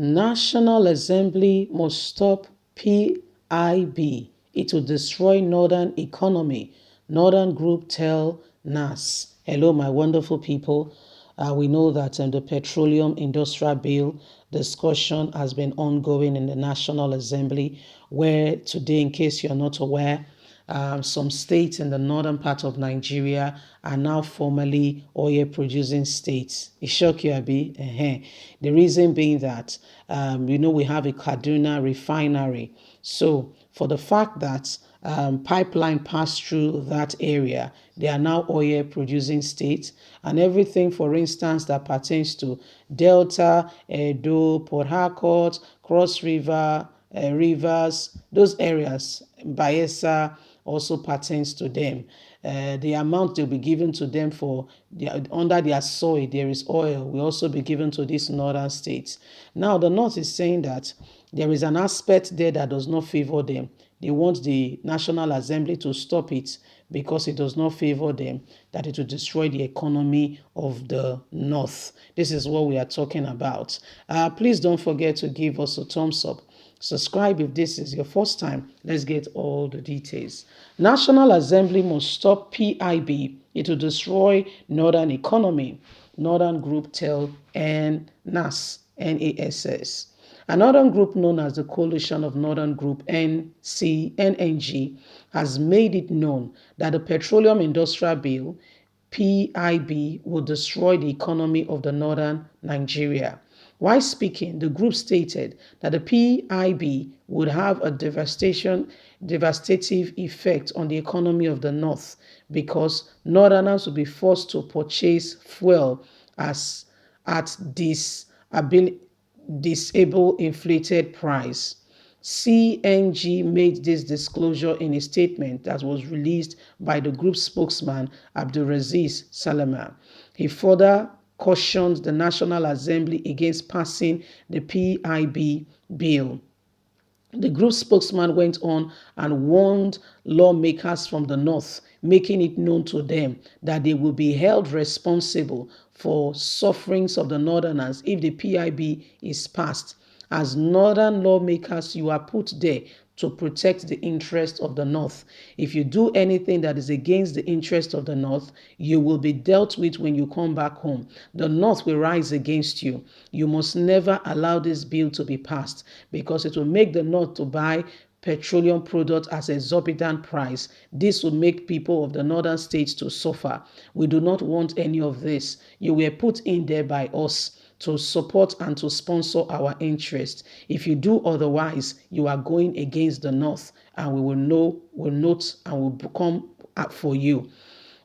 National Assembly must stop PIB. It will destroy Northern economy. Northern Group tell NAS. Hello, my wonderful people. We know that the Petroleum Industrial Bill discussion has been ongoing in the National Assembly, where today, in case you're not aware, some states in the northern part of Nigeria are now formally oil-producing states. It shock you, Abi? The reason being that, we have a Kaduna refinery. So for the fact that pipeline passed through that area, they are now oil-producing states, and everything, for instance, that pertains to Delta, Edo, Port Harcourt, Cross River, rivers, those areas, Bayelsa, also pertains to them. The amount they'll be given to them for under their soil, there is oil, will also be given to these northern states. Now, the North is saying that there is an aspect there that does not favor them. They want the National Assembly to stop it because it does not favor them, that it will destroy the economy of the North. This is what we are talking about. Please don't forget to give us a thumbs up. Subscribe if this is your first time. Let's get all the details. National Assembly must stop PIB. It will destroy Northern economy. Northern Group tell NAS. Another group known as the Coalition of Northern Group NNG has made it known that the Petroleum Industrial Bill PIB will destroy the economy of the northern Nigeria. While speaking, the group stated that the PIB would have a devastative effect on the economy of the North because Northerners will be forced to purchase fuel at disable inflated price. CNG made this disclosure in a statement that was released by the group spokesman Abdulaziz Salama. He further cautioned the National Assembly against passing the PIB bill. The group spokesman went on and warned lawmakers from the North, making it known to them that they will be held responsible for sufferings of the Northerners if the PIB is passed. As Northern lawmakers, you are put there to protect the interests of the North. If you do anything that is against the interest of the North, you will be dealt with when you come back home. The North will rise against you. You must never allow this bill to be passed because it will make the North to buy petroleum products at an exorbitant price. This will make people of the northern states to suffer. We do not want any of this. You were put in there by us to support and to sponsor our interests. If you do otherwise, you are going against the North, and we will note and will come up for you.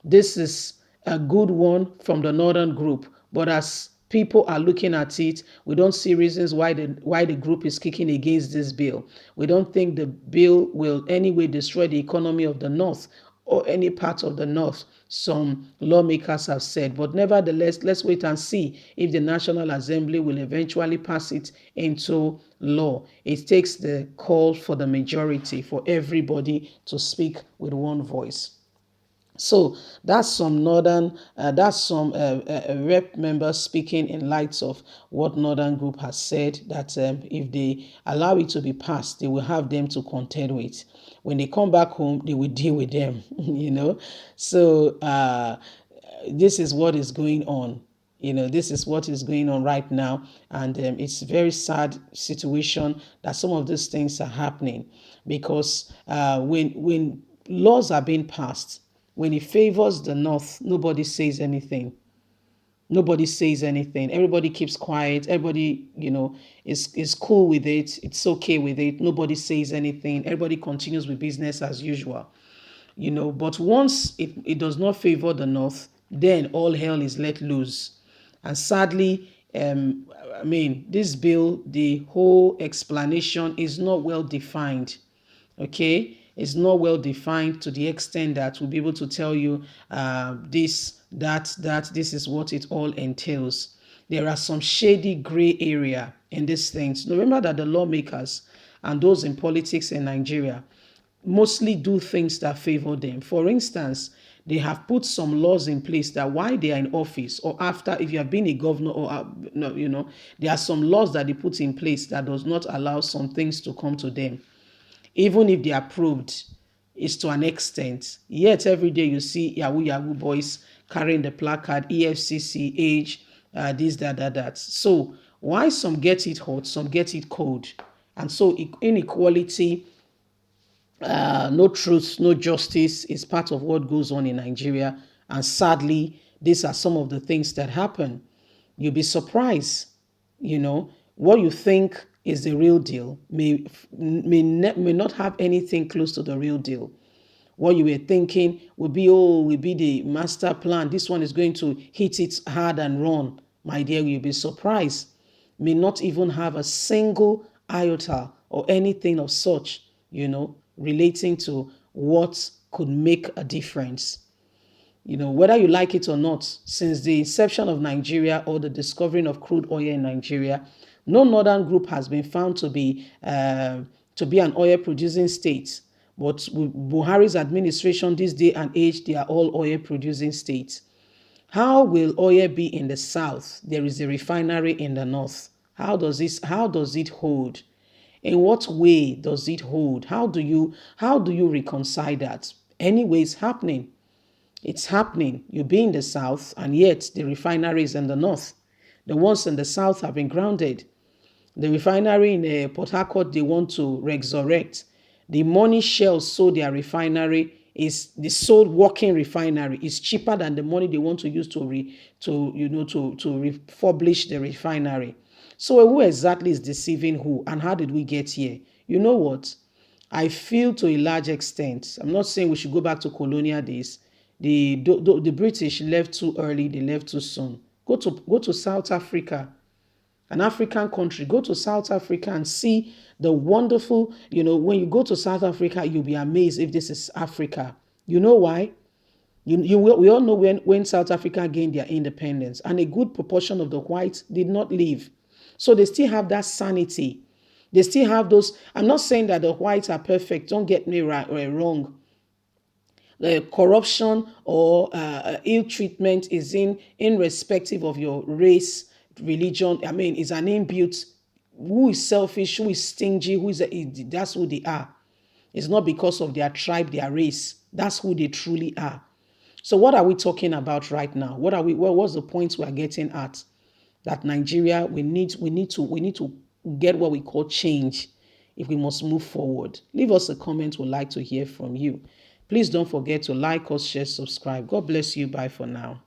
This is a good one from the Northern Group, but as people are looking at it, we don't see reasons why the group is kicking against this bill. We don't think the bill will anyway destroy the economy of the North or any part of the North, some lawmakers have said. But nevertheless, let's wait and see if the National Assembly will eventually pass it into law. It takes the call for the majority, for everybody to speak with one voice. So that's some rep members speaking in light of what Northern Group has said, that if they allow it to be passed, they will have them to contend with. When they come back home, they will deal with them, So this is what is going on. This is what is going on right now. And it's a very sad situation that some of these things are happening because when laws are being passed, when it favors the North, nobody says anything. Nobody says anything. Everybody keeps quiet. Everybody, is cool with it. It's okay with it. Nobody says anything. Everybody continues with business as usual. But once it does not favor the North, then all hell is let loose. And sadly, this bill, the whole explanation is not well defined. Okay, it's not well defined to the extent that we'll be able to tell you this is what it all entails. There are some shady gray area in these things. Remember that the lawmakers and those in politics in Nigeria mostly do things that favor them. For instance, they have put some laws in place that while they are in office or after, if you have been a governor or, no, there are some laws that they put in place that does not allow some things to come to them. Even if they are approved, is to an extent. Yet every day you see Yahoo Yahoo boys carrying the placard, EFCC, age, this, that. So why some get it hot, some get it cold? And so inequality, no truth, no justice is part of what goes on in Nigeria. And sadly, these are some of the things that happen. You'll be surprised, what you think is the real deal may not have anything close to the real deal. What you were thinking will be the master plan. This one is going to hit it hard and run. My dear, you'll be surprised. May not even have a single iota or anything of such, relating to what could make a difference. Whether you like it or not, since the inception of Nigeria or the discovering of crude oil in Nigeria, no northern group has been found to be an oil-producing state. But with Buhari's administration, this day and age, they are all oil-producing states. How will oil be in the south? There is a refinery in the north. How does it hold? In what way does it hold? How do you reconcile that? Anyway, it's happening. It's happening. You be in the south, and yet the refinery is in the north. The ones in the south have been grounded. The refinery in Port Harcourt, they want to resurrect. The money Shell sold their refinery is the sold working refinery is cheaper than the money they want to use to refurbish the refinery. So who exactly is deceiving who, and how did we get here? You know what? I feel to a large extent, I'm not saying we should go back to colonial days. The British left too early, they left too soon. Go to South Africa, an African country. Go to South Africa and see the wonderful, when you go to South Africa, you'll be amazed if this is Africa. You know why? We all know when South Africa gained their independence, and a good proportion of the whites did not leave. So they still have that sanity. They still have those. I'm not saying that the whites are perfect. Don't get me wrong. The corruption or ill treatment is irrespective of your race, religion. I mean, it's an inbuilt. Who is selfish? Who is stingy? That's who they are. It's not because of their tribe, their race. That's who they truly are. So what are we talking about right now? What's the point we are getting at? That Nigeria, we need to get what we call change if we must move forward. Leave us a comment. We'd like to hear from you. Please don't forget to like us, share, subscribe. God bless you. Bye for now.